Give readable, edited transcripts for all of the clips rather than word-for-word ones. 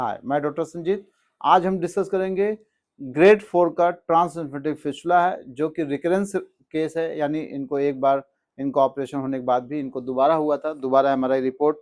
हाय, मैं डॉक्टर संजीत। आज हम डिस्कस करेंगे ग्रेड 4 का ट्रांसलिम्फेटिक फिस्टुला है, जो कि रिकरेंस केस है, यानी इनको एक बार इनको ऑपरेशन होने के बाद भी इनको दोबारा हुआ था। दोबारा एमआरआई रिपोर्ट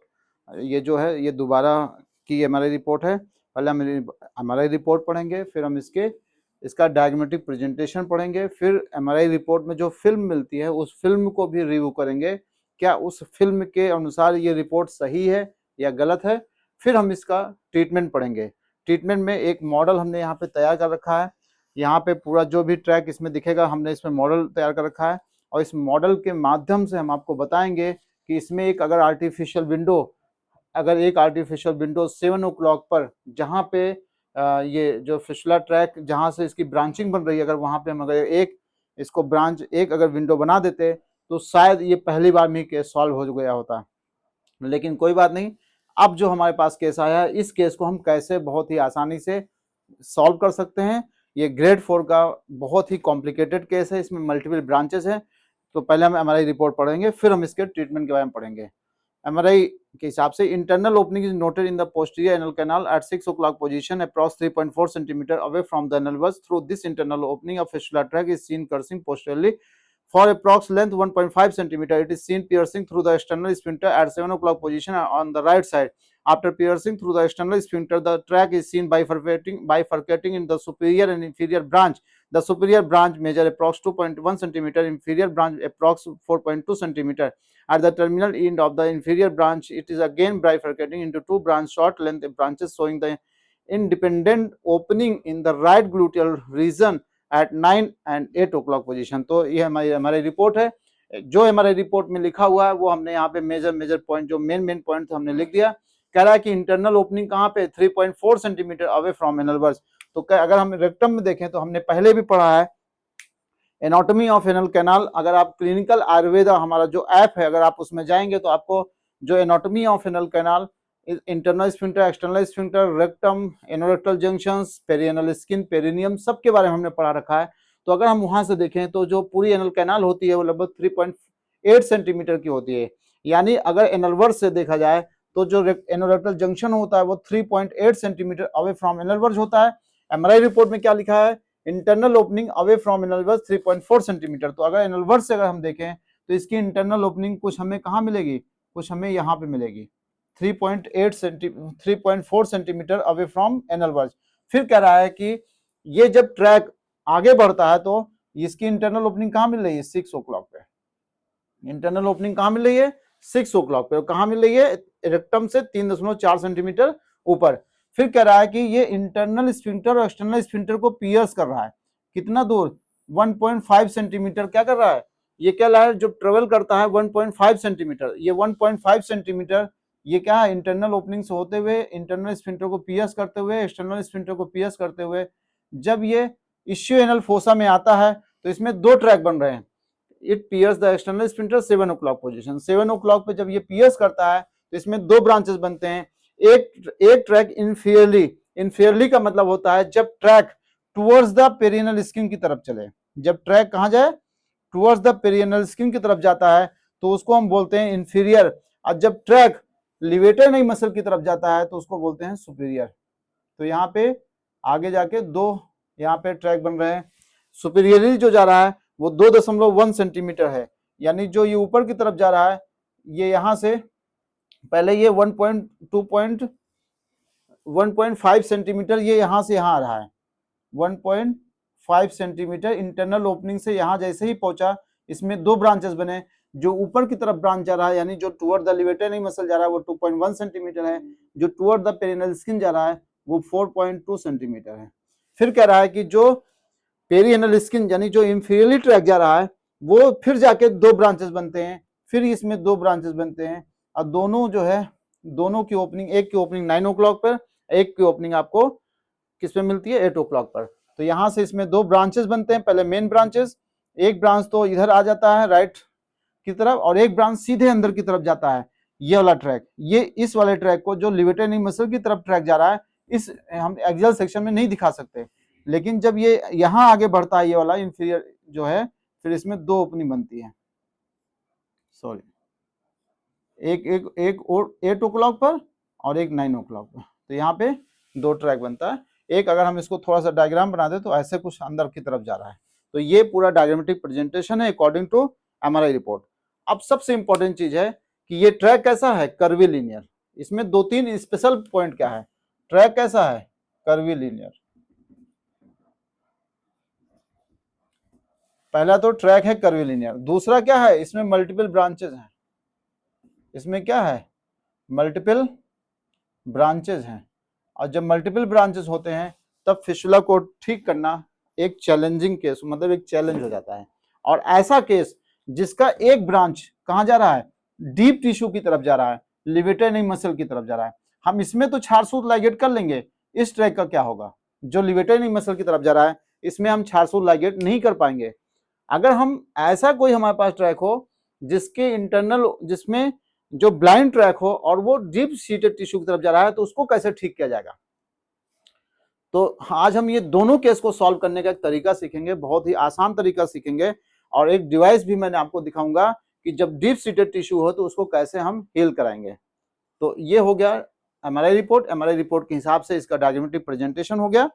ये जो है ये दोबारा की एमआरआई रिपोर्ट है। पहले हम एमआरआई रिपोर्ट पढ़ेंगे, फिर हम इसका डायग्नोस्टिक प्रेजेंटेशन पढ़ेंगे, फिर एमआरआई रिपोर्ट में जो फिल्म मिलती है उस फिल्म को भी रिव्यू करेंगे, क्या उस फिल्म के अनुसार ये रिपोर्ट सही है या गलत है। फिर हम इसका ट्रीटमेंट पढ़ेंगे। ट्रीटमेंट में एक मॉडल हमने यहाँ पे तैयार कर रखा है। यहाँ पे पूरा जो भी ट्रैक इसमें दिखेगा हमने इसमें मॉडल तैयार कर रखा है, और इस मॉडल के माध्यम से हम आपको बताएंगे कि इसमें एक अगर एक आर्टिफिशियल विंडो 7 ओ क्लॉक पर, जहाँ पे ये जो फिस्टुला ट्रैक जहाँ से इसकी ब्रांचिंग बन रही है, अगर वहाँ पे हम अगर एक अगर विंडो बना देते तो शायद ये पहली बार में केस सॉल्व हो गया होता। लेकिन कोई बात नहीं, अब जो हमारे पास केस आया है, इस केस को हम कैसे बहुत ही आसानी से सॉल्व कर सकते हैं। ये ग्रेड 4 का बहुत ही कॉम्प्लिकेटेड केस है, इसमें मल्टीपल ब्रांचेस हैं। तो पहले हम एमआरआई रिपोर्ट पढ़ेंगे, फिर हम इसके ट्रीटमेंट के बारे में पढ़ेंगे। एमआरआई के हिसाब से internal opening is noted in the posterior anal canal at 6 o'clock position approx 3.4 centimetre away from the anal walls. Through this internal opening of fistula track is seen coursing posteriorly for approx length 1.5 centimeter. It is seen piercing through the external sphincter at 7 o'clock position on the right side. After piercing through the external sphincter, the track is seen bifurcating in the superior and inferior branch. The superior branch measure approx 2.1 centimeter, inferior branch approx 4.2 centimeter. At the terminal end of the inferior branch, it is again bifurcating into two short length branches, showing the independent opening in the right gluteal region at 9 and 8 o'clock position. तो ये हमारी report है। जो हमारे report में लिखा हुआ है वो हमने यहाँ पे मेजर पॉइंट, जो मेन पॉइंट हमने लिख दिया। कह रहा है कि इंटरनल ओपनिंग कहाँ पे, 3.4 centimetre away from anal verge. तो अगर हम रेक्टम में देखें तो हमने पहले भी पढ़ा है एनाटॉमी ऑफ एनल कैनाल। अगर आप क्लिनिकल आयुर्वेदा हमारा जो ऐप है, अगर आप उसमें जाएंगे तो आपको जो anatomy of anal canal, internal sphincter, external sphincter, rectum, anorectal junctions, perineal skin, perineum, सबके बारे में हमने पढ़ा रखा है। तो अगर हम वहां से देखें तो जो पूरी एनल कैनाल होती है वो लगभग 3.8 सेंटीमीटर की होती है। यानी अगर एनल वर्स से देखा जाए तो जो एनोरेक्टल जंक्शन होता है वो 3.8 centimetre away from anal verge होता है। एमआरआई रिपोर्ट में क्या लिखा है, internal opening away from anal verge 3.4 centimetre. तो अगर एनल वर्स से अगर हम देखें तो इसकी इंटरनल ओपनिंग कुछ हमें कहाँ मिलेगी, कुछ हमें यहाँ पे मिलेगी 3.4 centimetre away from anal verge. फिर कह रहा है कि ये जब ट्रैक आगे बढ़ता है तो इसकी इंटरनल ओपनिंग कहाँ मिल रही है, 6 o'clock पे। इंटरनल ओपनिंग कहाँ मिल रही है, 6 o'clock पे। कहाँ मिल रही है, रेक्टम से 3.4 सेंटीमीटर ऊपर। फिर कह रहा है कि ये इंटरनल स्फिंक्टर और एक्सटर्नल स्फिंक्टर को पियर्स कर रहा है। कितना दूर, 1.5 सेंटीमीटर क्या कर रहा है, ये क्या रहा है, जो ट्रेवल करता है 1.5 सेंटीमीटर। ये 1.5 सेंटीमीटर ये क्या है, इंटरनल ओपनिंग से होते हुए इंटरनल स्फिंक्टर को पियर्स करते हुए, एक्सटर्नल स्फिंक्टर को पियर्स करते हुए जब ये इश्यूएनल फोसा में आता है तो इसमें दो ट्रैक बन रहे हैं। It pierce the external sphincter 7 o'clock position. 7 o'clock पे जब ये पियर्स करता है तो इसमें दो ब्रांचेस बनते हैं। एक ट्रैक इनफियरली का मतलब होता है जब track towards the perineal skin की तरफ चले। जब ट्रैक कहां जाए, टुवर्ड्स द पेरिनेल स्किन की तरफ जाता है तो उसको हम बोलते हैं इन्फीरियर। और जब ट्रैक लिवेटर नहीं मसल की तरफ जाता है तो उसको बोलते हैं सुपीरियर। तो यहाँ पे आगे जाके दो यहाँ पे ट्रैक बन रहे हैं। सुपीरियरली जो जा रहा है वो 2.1 सेंटीमीटर है, यानी जो ये ऊपर की तरफ जा रहा है ये यहाँ से पहले ये 1.5 सेंटीमीटर ये यहाँ से यहाँ आ रहा है। 1.5 सेंटीमीटर इंटरनल ओपनिंग से यहाँ जैसे ही पहुंचा इसमें दो ब्रांचेस बने। जो ऊपर की तरफ ब्रांच जा रहा है यानी जो टुवर्ड द लिवेटर मसल जा रहा है वो 2.1 सेंटीमीटर है। जो टुवर्ड द पेरिनेल स्किन जा रहा है वो 4.2 सेंटीमीटर है। फिर कह रहा है कि जो पेरिनेल स्किन यानी जो इंफीरियरली ट्रैक जा रहा है वो फिर जाके दो ब्रांचेस बनते हैं, फिर इसमें दो ब्रांचेस बनते हैं। और दोनों जो है दोनों की ओपनिंग, एक की ओपनिंग 9 o'clock पर, एक की ओपनिंग आपको किस पे मिलती है, 8 o'clock पर। तो यहां से इसमें दो ब्रांचेस बनते हैं। पहले मेन ब्रांचेस, एक ब्रांच तो इधर आ जाता है राइट की तरफ और एक ब्रांच सीधे अंदर की तरफ जाता है। ये वाला ट्रैक, ये इस वाले ट्रैक को जो लिवेटर मसल की तरफ ट्रैक जा रहा है, इस हम एक्सियल सेक्शन में नहीं दिखा सकते। लेकिन जब ये यहां आगे बढ़ता है ये वाला इंफीरियर जो है, फिर इसमें दो ओपनिंग बनती है। सॉरी, एक एक एक और 8 o'clock पर और एक 9 o'clock पर। तो यहाँ पे दो ट्रैक बनता है। एक अगर हम इसको थोड़ा सा डायग्राम बना दे तो ऐसे कुछ अंदर की तरफ जा रहा है। तो ये पूरा डायग्रामेटिक प्रेजेंटेशन है अकॉर्डिंग टू एमआरआई रिपोर्ट। अब सबसे इंपॉर्टेंट चीज है कि ये ट्रैक कैसा है, कर्वीलिनियर। इसमें दो तीन स्पेशल पॉइंट क्या है, ट्रैक कैसा है, कर्वीलिनियर। पहला तो ट्रैक है कर्वीलिनियर, दूसरा क्या है, इसमें मल्टीपल ब्रांचेस हैं। इसमें क्या है, मल्टीपल ब्रांचेस हैं। और जब मल्टीपल ब्रांचेस होते हैं तब फिशुला को ठीक करना एक चैलेंजिंग केस, मतलब एक चैलेंज हो जाता है। और ऐसा केस जिसका एक ब्रांच कहां जा रहा है, डीप टिश्यू की तरफ जा रहा है, लिवेटर मसल की तरफ जा रहा है। हम इसमें तो छारसूत लाइगेट कर लेंगे, इस ट्रैक का क्या होगा, जो लिवेटर मसल की तरफ जा रहा है इसमें हम छारसूत लाइगेट नहीं कर पाएंगे। अगर हम ऐसा कोई हमारे पास ट्रैक हो जिसके इंटरनल, जिसमें जो ब्लाइंड ट्रैक हो और वो डीप सीटेड टिश्यू की तरफ जा रहा है, तो उसको कैसे ठीक किया जाएगा। तो आज हम ये दोनों केस को सॉल्व करने का एक तरीका सीखेंगे, बहुत ही आसान तरीका सीखेंगे। और एक डिवाइस भी मैंने आपको दिखाऊंगा कि जब डीप सीटेड टिश्यू हो तो उसको कैसे हम हील कराएंगे। तो ये हो गया एमआरआई रिपोर्ट। एमआरआई रिपोर्ट के हिसाब से इसका डायग्रामेटिक प्रेजेंटेशन हो गया।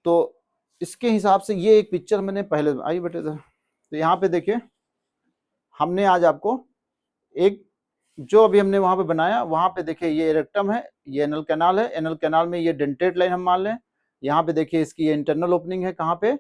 तो इसके हिसाब से ये एक पिक्चर मैंने पहले, आइए बेटे, तो यहाँ पे देखिए हमने आज आपको एक जो अभी हमने वहां पे बनाया, वहां पे देखिए ये रेक्टम है, ये एनल कैनाल है। एनल कैनाल में ये डेंटेड लाइन हम मान लें। यहाँ पे देखिए इसकी ये इंटरनल ओपनिंग है, कहाँ पे,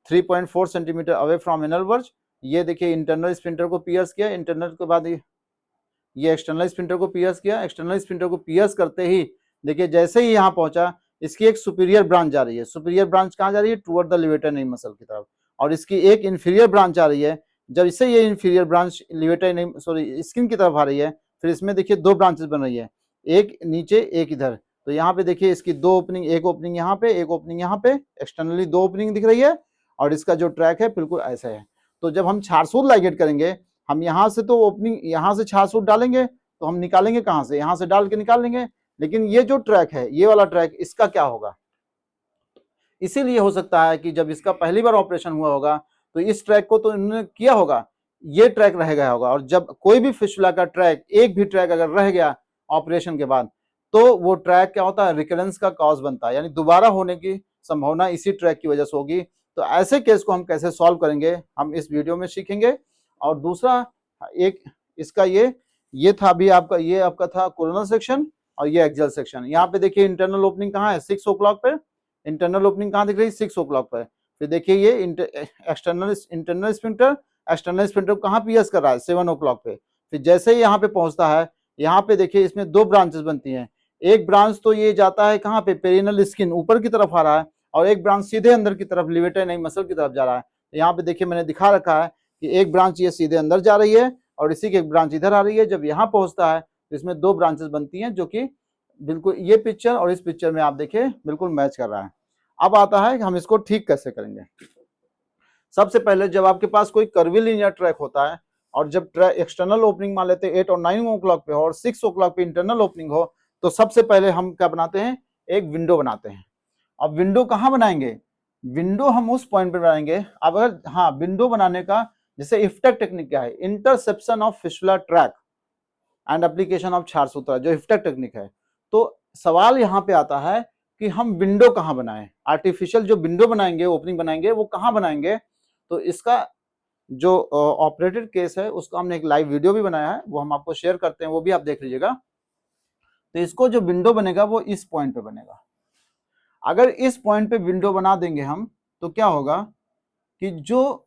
3.4 centimetre away from anal verge. ये देखिए इंटरनल स्फिंक्टर को पियर्स किया, इंटरनल के बाद ये एक्सटर्नल स्फिंक्टर को पियर्स किया। एक्सटर्नल स्फिंक्टर को पियर्स करते ही देखिए जैसे ही यहाँ पहुंचा, इसकी एक सुपीरियर ब्रांच जा रही है। सुपीरियर ब्रांच कहाँ जा रही है, toward the levator name muscle की तरफ। और इसकी एक इंफीरियर ब्रांच आ रही है। जब इससे ये inferior branch levator name, sorry, skin की तरफ आ रही है, फिर इसमें देखिए दो ब्रांचेस बन रही है, एक नीचे एक इधर। तो यहाँ पे देखिए इसकी दो ओपनिंग, एक ओपनिंग यहाँ पे, एक ओपनिंग यहाँ पे, एक्सटर्नली दो ओपनिंग दिख रही है। और इसका जो ट्रैक है बिल्कुल ऐसा है। तो जब हम छारसूत लाइगेट करेंगे, हम यहाँ से तो ओपनिंग, यहाँ से छारसूत डालेंगे तो हम निकालेंगे कहाँ से, यहाँ से डाल के निकाल लेंगे। लेकिन ये जो ट्रैक है, ये वाला ट्रैक, इसका क्या होगा। इसीलिए हो सकता है कि जब इसका पहली बार ऑपरेशन हुआ होगा तो इस ट्रैक को तो इन्होंने किया होगा, ये ट्रैक रह गया होगा। और जब कोई भी फिशुला का ट्रैक, एक भी ट्रैक अगर रह गया ऑपरेशन के बाद, तो वो ट्रैक क्या होता है, रिकरेंस का कॉज बनता है, यानी दोबारा होने की संभावना इसी ट्रैक की वजह से होगी। तो ऐसे केस को हम कैसे सॉल्व करेंगे, हम इस वीडियो में सीखेंगे। और दूसरा एक इसका ये था अभी आपका, ये आपका था कोरोनल सेक्शन और ये एक्सियल सेक्शन। यहाँ पे देखिए इंटरनल ओपनिंग कहाँ है, 6 o'clock पे। इंटरनल ओपनिंग कहाँ दिख रही है, 6 o'clock पे। फिर देखिए ये इंटरनल स्फिंक्टर, एक्सटर्नल स्फिंक्टर कहाँ पियर्स कर रहा है, 7 o'clock पे। फिर जैसे ही यहाँ पे पहुंचता है, यहाँ पे देखिए इसमें दो ब्रांचेस बनती हैं। एक ब्रांच तो ये जाता है कहाँ पे, पेरिनल स्किन ऊपर की तरफ आ रहा है, और एक ब्रांच सीधे अंदर की तरफ लिवेटर नहीं मसल की तरफ जा रहा है। यहाँ पे देखिए मैंने दिखा रखा है कि एक ब्रांच ये सीधे अंदर जा रही है और इसी की एक ब्रांच इधर आ रही है। जब यहाँ पहुंचता है तो इसमें दो ब्रांचेस बनती हैं, जो कि बिल्कुल ये पिक्चर और इस पिक्चर में आप देखिए बिल्कुल मैच कर रहा है। अब आता है कि हम इसको ठीक कैसे करेंगे। सबसे पहले जब आपके पास कोई कर्वीलिनियर ट्रैक होता है और जब ट्रैक एक्सटर्नल ओपनिंग मान लेते हैं 8 और 9 o'clock पे हो और 6 o'clock पे इंटरनल ओपनिंग हो, तो सबसे पहले हम क्या बनाते हैं, एक विंडो बनाते हैं। अब विंडो कहाँ बनाएंगे, विंडो हम उस पॉइंट पे बनाएंगे। अब अगर, हाँ, विंडो बनाने का जैसे इफ्टेक टेक्निक क्या है, interception of fistula track and application of Ksharsutra, जो इफ्टेक टेक्निक है। तो सवाल यहाँ पे आता है कि हम विंडो कहाँ बनाएं, आर्टिफिशियल जो विंडो बनाएंगे, ओपनिंग बनाएंगे, वो कहाँ बनाएंगे। तो इसका जो ऑपरेटेड केस है उसका हमने एक लाइव वीडियो भी बनाया है, वो हम आपको शेयर करते हैं, वो भी आप देख लीजिएगा। तो इसको जो विंडो बनेगा वो इस पॉइंट पे बनेगा। अगर इस पॉइंट पे विंडो बना देंगे हम, तो क्या होगा कि जो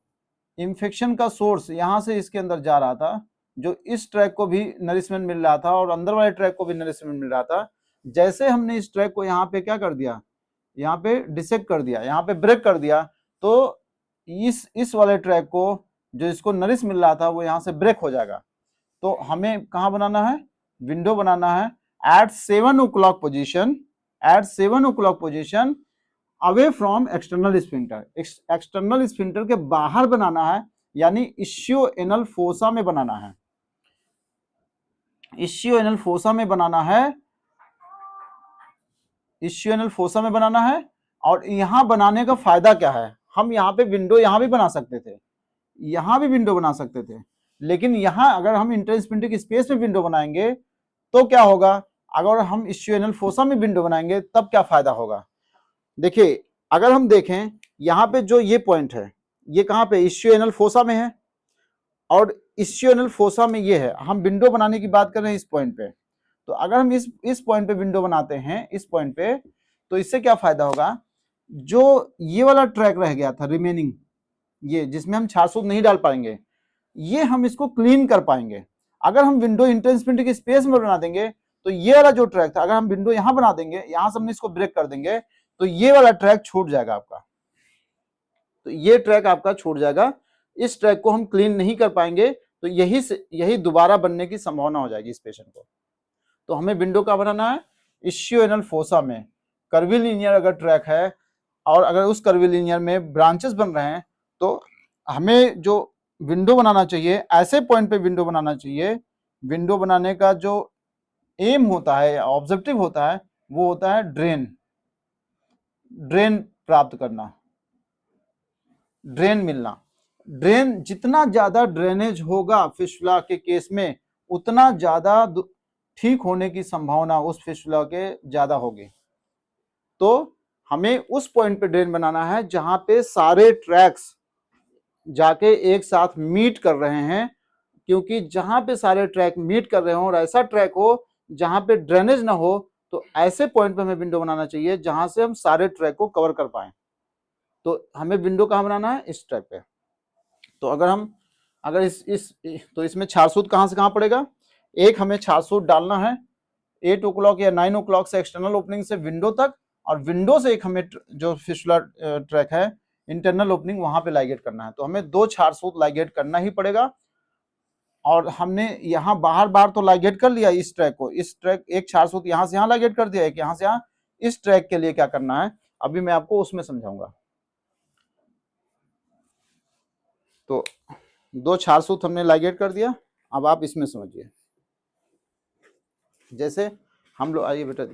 इंफेक्शन का सोर्स यहां से इसके अंदर जा रहा था, जो इस ट्रैक को भी नरिशमेंट मिल रहा था और अंदर वाले ट्रैक को भी नरिशमेंट मिल रहा था, जैसे हमने इस ट्रैक को यहाँ पे क्या कर दिया, यहाँ पे डिसेक्ट कर दिया, यहाँ पे ब्रेक कर दिया, तो इस वाले ट्रैक को जो इसको नरिश मिल रहा था वो यहाँ से ब्रेक हो जाएगा। तो हमें कहाँ बनाना है, विंडो बनाना है at 7 o'clock position, at 7 o'clock position away from external sphincter. External sphincter के बाहर बनाना है, यानी इश्यो एनल फोसा में बनाना है, इश्यो एनल फोसा में बनाना है, इश्यो एनल फोसा में बनाना है। और यहां बनाने का फायदा क्या है, हम यहाँ पे विंडो यहां भी बना सकते थे, यहां भी विंडो बना सकते थे, लेकिन यहां अगर हम इंटरस्पिंटिक स्पेस में विंडो बनाएंगे तो क्या होगा अगर हम इस्यूएनल फोसा में विंडो बनाएंगे तब क्या फायदा होगा। देखिए अगर हम देखें यहाँ पे जो ये पॉइंट है ये कहाँ पे इस्यूएनल फोसा में है और इस्यूएनल फोसा में ये है, हम विंडो बनाने की बात कर रहे हैं इस पॉइंट पे। तो अगर हम इस पॉइंट पे विंडो बनाते हैं इस पॉइंट पे, तो इससे क्या फायदा होगा, जो ये वाला ट्रैक रह गया था रिमेनिंग, ये जिसमें हम छार सूत नहीं डाल पाएंगे, ये हम इसको क्लीन कर पाएंगे। अगर हम विंडो इंटरस्प्रिंट की स्पेस में बना देंगे तो ये वाला जो ट्रैक था, अगर हम विंडो यहां बना देंगे, यहां से हमने इसको ब्रेक कर देंगे, तो ये वाला ट्रैक छूट जाएगा आपका। तो ये ट्रैक आपका छूट जाएगा, इस ट्रैक को हम क्लीन नहीं कर पाएंगे, तो यही दोबारा बनने की संभावना हो जाएगी इस पेशेंट को। तो हमें विंडो का बनाना है इस्यूएनल फोसा में। कर्वीलिनियर अगर ट्रैक है और अगर उस कर्वीलिनियर में ब्रांचेस बन रहे हैं, तो हमें जो विंडो बनाना चाहिए ऐसे पॉइंट पे विंडो बनाना चाहिए। विंडो बनाने का जो एम होता है, ऑब्जेक्टिव होता है, वो होता है ड्रेन प्राप्त करना, ड्रेन मिलना। ड्रेन जितना ज्यादा ड्रेनेज होगा फिस्टुला के केस में, उतना ज्यादा ठीक होने की संभावना उस फिस्टुला के ज्यादा होगी। तो हमें उस पॉइंट पे ड्रेन बनाना है जहां पे सारे ट्रैक्स जाके एक साथ मीट कर रहे हैं, क्योंकि जहां पे सारे ट्रैक मीट कर रहे हो और ऐसा ट्रैक हो जहां पे ड्रेनेज ना हो, तो ऐसे पॉइंट पे हमें विंडो बनाना चाहिए जहां से हम सारे ट्रैक को कवर कर पाए। तो हमें विंडो कहाँ बनाना है, इस ट्रैक पे। तो अगर तो इसमें छार सूत कहां से कहां पड़ेगा, एक हमें छार सूत डालना है 8 o'clock या 9 o'clock से एक्सटर्नल ओपनिंग से विंडो तक, और विंडो से एक हमें जो फिस्टुला ट्रैक है इंटरनल ओपनिंग वहां पे लाइगेट करना है। तो हमें 2 छार सूत लाइगेट करना ही पड़ेगा। और हमने यहाँ बाहर तो लाइगेट कर लिया इस ट्रैक को, इस ट्रैक एक छार सूत यहाँ से यहाँ लाइगेट कर दिया, एक यहाँ से यहाँ। इस ट्रैक के लिए क्या करना है अभी मैं आपको उसमें समझाऊंगा। तो 2 छार सूत हमने लाइगेट कर दिया, अब आप इसमें समझिए। जैसे हम लोग, आइए बेटा,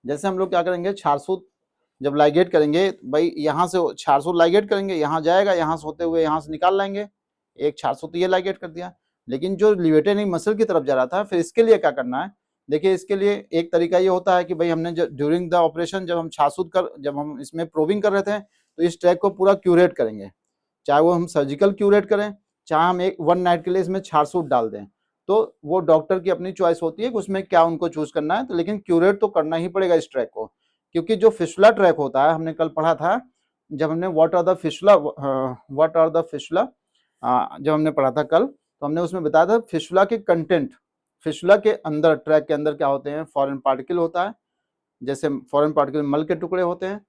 जैसे हम लोग क्या करेंगे, छार सूत जब लाइगेट करेंगे, भाई यहाँ से छार सूत लाइगेट करेंगे, यहाँ जाएगा, यहाँ से होते हुए यहाँ से निकाल लाएंगे, एक छार सूत ये लाइगेट कर दिया। लेकिन जो लिवेटेनिंग मसल की तरफ जा रहा था, फिर इसके लिए क्या करना है, देखिए इसके लिए एक तरीका ये होता है कि भाई हमने ड्यूरिंग द ऑपरेशन जब हम जब हम इसमें प्रोबिंग कर रहे थे, तो इस ट्रैक को पूरा क्यूरेट करेंगे, चाहे वो हम सर्जिकल क्यूरेट करें, चाहे हम एक 1 नाइट के लिए इसमें छार सूत डाल दें। तो वो डॉक्टर की अपनी चॉइस होती है कि उसमें क्या उनको चूज करना है। तो लेकिन क्यूरेट तो करना ही पड़ेगा इस ट्रैक को, क्योंकि जो फिस्टुला ट्रैक होता है, हमने कल पढ़ा था जब हमने व्हाट आर द फिस्टुला जब हमने पढ़ा था कल, तो हमने उसमें बताया था फिस्टुला के कंटेंट, फिस्टुला के अंदर, ट्रैक के अंदर क्या होते हैं, फॉरेन पार्टिकल होता है, जैसे फॉरेन पार्टिकल मल के टुकड़े होते हैं,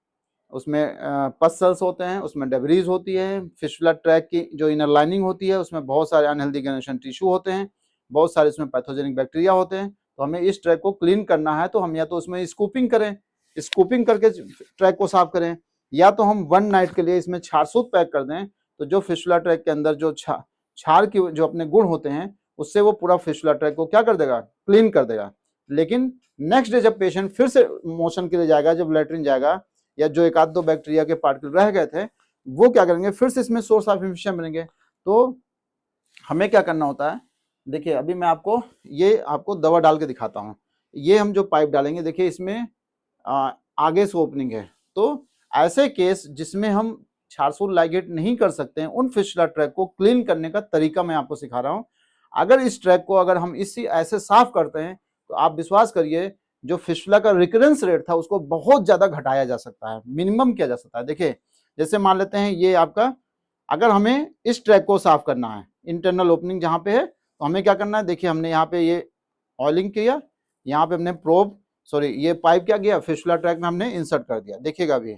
उसमें पस सेल्स होते हैं, उसमें डेब्रीज होती है, फिस्टुला ट्रैक की जो इनर लाइनिंग होती है उसमें बहुत सारे अनहेल्दी गैनेशन टिश्यू होते हैं, बहुत सारे इसमें पैथोजेनिक बैक्टीरिया होते हैं। तो हमें इस ट्रैक को क्लीन करना है, तो हम या तो उसमें स्कूपिंग करें, स्कूपिंग करके ट्रैक को साफ करें, या तो हम 1 नाइट के लिए इसमें छार सूत पैक कर दें। तो जो फिस्टुला ट्रैक के अंदर जो छार की जो अपने गुण होते हैं, उससे वो पूरा फिस्टुला ट्रैक को क्या कर देगा, क्लीन कर देगा। लेकिन नेक्स्ट डे जब पेशेंट फिर से मोशन के लिए जाएगा, जब लेटरिन जाएगा, या जो एक आध 2 बैक्टीरिया के पार्टिकल रह गए थे, वो क्या करेंगे, फिर से इसमें सोर्स ऑफ इन्फेक्शन बनेंगे। तो हमें क्या करना होता है, देखिए अभी मैं आपको दवा डाल के दिखाता हूँ। ये हम जो पाइप डालेंगे, देखिए इसमें आगे से ओपनिंग है। तो ऐसे केस जिसमें हम छार सूत लाइगेट नहीं कर सकते हैं, उन फिस्टुला ट्रैक को क्लीन करने का तरीका मैं आपको सिखा रहा हूँ। अगर इस ट्रैक को अगर हम इसी ऐसे साफ करते हैं, तो आप विश्वास करिए जो फिस्टुला का रिकरेंस रेट था उसको बहुत ज्यादा घटाया जा सकता है, मिनिमम किया जा सकता है। देखिए जैसे मान लेते हैं ये आपका, अगर हमें इस ट्रैक को साफ करना है, इंटरनल ओपनिंग जहां पे है, तो हमें क्या करना है, देखिए हमने यहाँ पे ये ऑयलिंग किया, यहाँ पे हमने ये पाइप क्या किया, फिस्टुला ट्रैक में हमने इंसर्ट कर दिया। देखिएगा अभी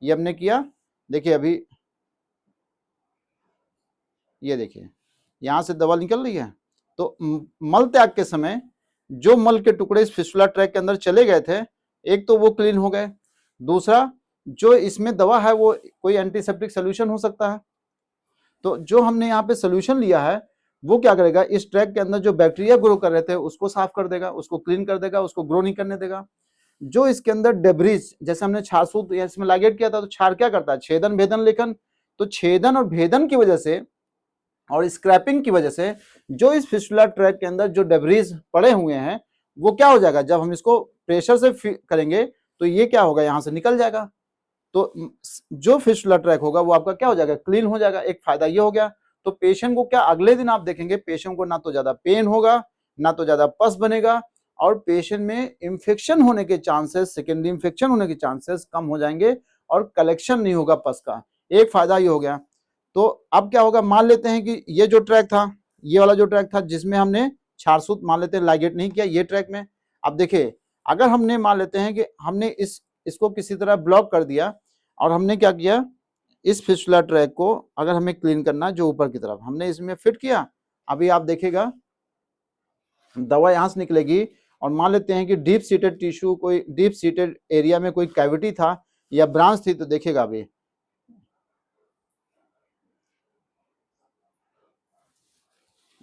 ये हमने किया, देखिए अभी ये देखिए यहाँ से दवा निकल रही है। तो मल त्याग के समय जो मल के टुकड़े इस फिस्टुला ट्रैक के अंदर चले गए थे, एक तो वो क्लीन हो गए, दूसरा जो इसमें दवा है वो कोई एंटीसेप्टिक सोल्यूशन हो सकता है। तो जो हमने यहाँ पे सोल्यूशन लिया है, वो क्या करेगा, इस ट्रैक के अंदर जो बैक्टीरिया ग्रो कर रहे थे उसको साफ कर देगा, उसको क्लीन कर देगा, उसको ग्रो नहीं करने देगा। जो इसके अंदर डेब्रीज, जैसे हमने छार सूत इसमें लाइगेट किया था, तो छार क्या करता है, छेदन भेदन लेखन। तो छेदन और भेदन की वजह से और स्क्रैपिंग की वजह से जो इस फिस्टुला ट्रैक के अंदर जो डेब्रीज पड़े हुए हैं, वो क्या हो जाएगा, जब हम इसको प्रेशर से करेंगे तो ये क्या होगा, यहाँ से निकल जाएगा। तो जो फिस्टुला ट्रैक होगा वो आपका क्या हो जाएगा, क्लीन हो जाएगा। एक फायदा ये हो गया। तो पेशेंट को क्या, अगले दिन आप देखेंगे पेशेंट को ना तो ज्यादा पेन होगा, ना तो ज्यादा पस बनेगा, और पेशेंट में इंफेक्शन होने के चांसेस, सेकेंडरी इंफेक्शन होने के चांसेस कम हो जाएंगे, और कलेक्शन नहीं होगा पस का। एक फायदा ये हो गया। तो अब क्या होगा, मान लेते हैं कि ये जो ट्रैक था, ये वाला जो ट्रैक था जिसमें हमने छारसूत मान लेते हैं लाइगेट नहीं किया, ये ट्रैक में अब देखिए, अगर हमने मान लेते हैं कि हमने इसको किसी तरह ब्लॉक कर दिया, और हमने क्या किया, इस फिस्टुला ट्रैक को अगर हमें क्लीन करना है जो ऊपर की तरफ, हमने इसमें फिट किया। अभी आप देखिएगा दवा यहां से निकलेगी, और मान लेते हैं कि डीप सीटेड टिश्यू, कोई डीप सीटेड एरिया में कोई कैविटी था या ब्रांच थी, तो देखिएगा अभी,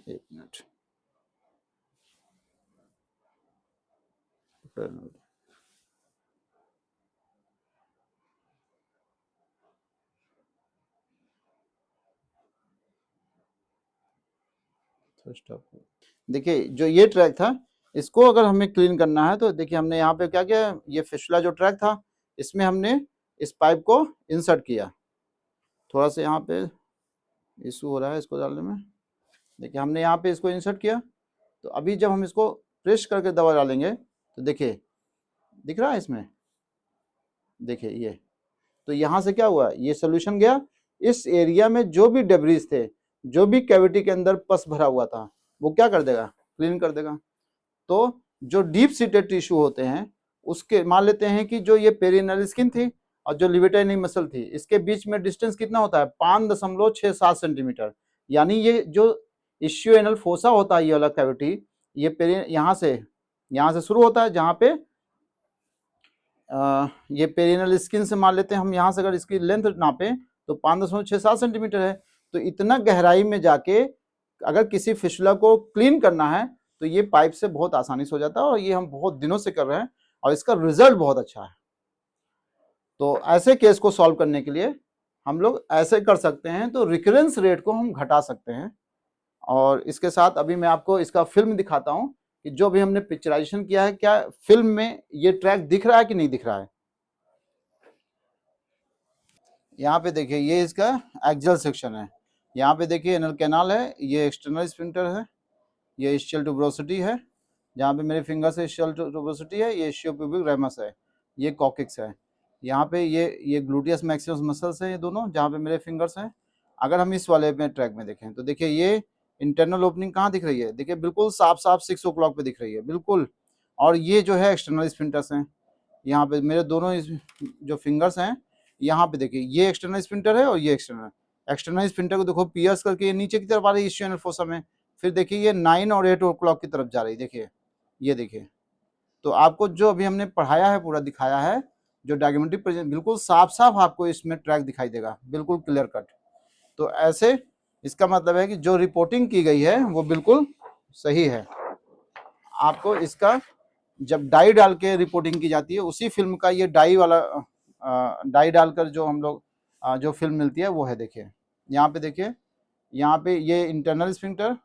एक मिनट, देखिए जो ये ट्रैक था, इसको अगर हमें क्लीन करना है तो देखिए हमने यहाँ पे क्या किया, ये फिस्टुला जो ट्रैक था इसमें हमने इस पाइप को इंसर्ट किया। थोड़ा सा यहाँ पे इशू हो रहा है इसको डालने में। देखिए हमने यहाँ पे इसको इंसर्ट किया, तो अभी जब हम इसको प्रेस करके दवा डालेंगे तो देखिए दिख रहा है इसमें, देखिए ये, तो यहाँ से क्या हुआ, ये सोल्यूशन गया, इस एरिया में जो भी डेब्रिस थे, जो भी कैविटी के अंदर पस भरा हुआ था, वो क्या कर देगा, क्लीन कर देगा। तो जो डीप सीटेड टिश्यू होते हैं, उसके मान लेते हैं कि जो ये पेरिनेल स्किन थी और जो लिवेटाइनी मसल थी, इसके बीच में डिस्टेंस कितना होता है, 5.67 सेंटीमीटर। यानी ये जो इश्यूएनल फोसा होता है, ये वाला कैविटी, ये यहाँ से शुरू होता है, जहाँ पे ये पेरिनेल स्किन से मान लेते हैं हम, यहाँ से अगर इसकी लेंथ नापे तो 5.67 सेंटीमीटर है। तो इतना गहराई में जाके अगर किसी फिस्टुला को क्लीन करना है तो ये पाइप से बहुत आसानी से हो जाता है, और ये हम बहुत दिनों से कर रहे हैं और इसका रिजल्ट बहुत अच्छा है। तो ऐसे केस को सॉल्व करने के लिए हम लोग ऐसे कर सकते हैं, तो रिकरेंस रेट को हम घटा सकते हैं। और इसके साथ अभी मैं आपको इसका फिल्म दिखाता हूं कि जो भी हमने पिक्चराइजेशन किया है, क्या फिल्म में ये ट्रैक दिख रहा है कि नहीं दिख रहा है। यहाँ पे देखिए ये इसका एक्सियल सेक्शन है, यहाँ पे देखिए एनल कैनाल है, ये एक्सटर्नल स्फिंक्टर है, ये इस्चियल ट्यूबरोसिटी है, जहाँ पे मेरे फिंगर से इस्चियल ट्यूबरोसिटी है, ये इस्चियोप्यूबिक रेमस है, ये कॉकिक्स है, यहाँ पे ये ग्लूटियस मैक्सिमस मसल्स है, ये दोनों जहाँ पे मेरे फिंगर्स हैं। अगर हम इस वाले में ट्रैक में देखें तो देखिए ये इंटरनल ओपनिंग कहाँ दिख रही है, देखिए बिल्कुल साफ साफ 6 o'clock पे दिख रही है बिल्कुल। और ये जो है एक्सटर्नल स्फिंक्टर्स हैं, यहाँ पे मेरे दोनों जो फिंगर्स हैं, यहाँ पे देखिए ये एक्सटर्नल स्फिंक्टर है और ये एक्सटर्नल स्फिंक्टर को देखो पियर्स करके ये नीचे की तरफ आ रही है इस्चियल फोसा में। फिर देखिए ये 9 और 8 o'clock की तरफ जा रही है, देखिए ये देखिए। तो आपको जो अभी हमने पढ़ाया है पूरा दिखाया है, जो डायग्रामेट्रिक प्रेजेंट बिल्कुल साफ साफ आपको इसमें ट्रैक दिखाई देगा, बिल्कुल क्लियर कट। तो ऐसे इसका मतलब है कि जो रिपोर्टिंग की गई है वो बिल्कुल सही है। आपको इसका जब डाई डाल के रिपोर्टिंग की जाती है, उसी फिल्म का ये डाई वाला डाई डालकर जो हम लोग जो फिल्म मिलती है वो है, देखिए यहाँ पे देखिए, यहाँ पे ये इंटरनल स्फिंक्टर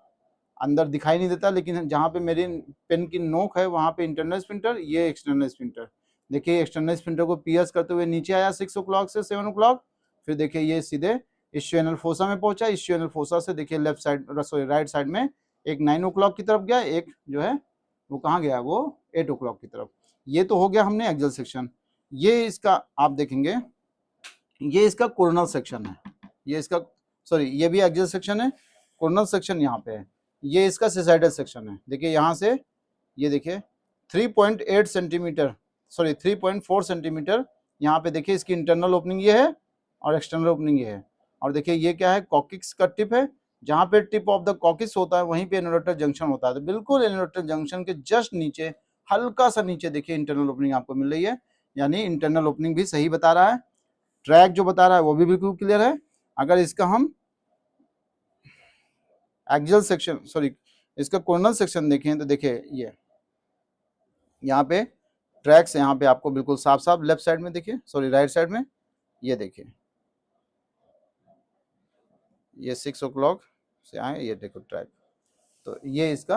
अंदर दिखाई नहीं देता, लेकिन जहाँ पे मेरी पेन की नोक है वहाँ पे इंटरनल स्फिंक्टर, ये एक्सटर्नल स्फिंक्टर। देखिए एक्सटर्नल स्फिंक्टर को पियर्स करते हुए नीचे आया 6 o'clock से 7 o'clock, फिर देखिए ये सीधे इस्चियल फोसा में पहुंचा, इस्चियल फोसा से देखिए left side sorry right side में एक 9 o'clock की तरफ गया, एक जो है वो कहाँ गया, वो 8 o'clock की तरफ। ये तो हो गया हमने एक्सियल सेक्शन। ये इसका आप देखेंगे, ये इसका कोरोनल सेक्शन है, ये इसका सॉरी ये भी एक्सियल सेक्शन है, कोरोनल सेक्शन यहाँ पे है। ये इसका सिसाइडल सेक्शन है, देखिए यहाँ से ये देखिए 3.8 सेंटीमीटर सॉरी 3.4 सेंटीमीटर यहाँ पे देखिए इसकी इंटरनल ओपनिंग ये है और एक्सटर्नल ओपनिंग ये है। और देखिए ये क्या है, कॉकिक्स का टिप है, जहाँ पे टिप ऑफ द कॉकिक्स होता है वहीं पे एनोरेटर जंक्शन होता है। तो बिल्कुल एनोरेटर जंक्शन के जस्ट नीचे, हल्का सा नीचे देखिए इंटरनल ओपनिंग आपको मिल रही है, यानी इंटरनल ओपनिंग भी सही बता रहा है, ट्रैक जो बता रहा है वो भी बिल्कुल क्लियर है। अगर इसका हम एक्सियल सेक्शन सॉरी इसका कोर्नल सेक्शन देखें तो देखिए ये यहाँ पे ट्रैक्स यहाँ पे आपको बिल्कुल साफ साफ लेफ्ट साइड में देखिए सॉरी राइट साइड में, ये देखिए ये 6 o'clock से आए, ये देखो ट्रैक। तो ये इसका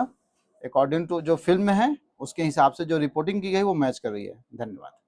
अकॉर्डिंग टू जो फिल्म में है उसके हिसाब से जो रिपोर्टिंग की गई वो मैच कर रही है। धन्यवाद।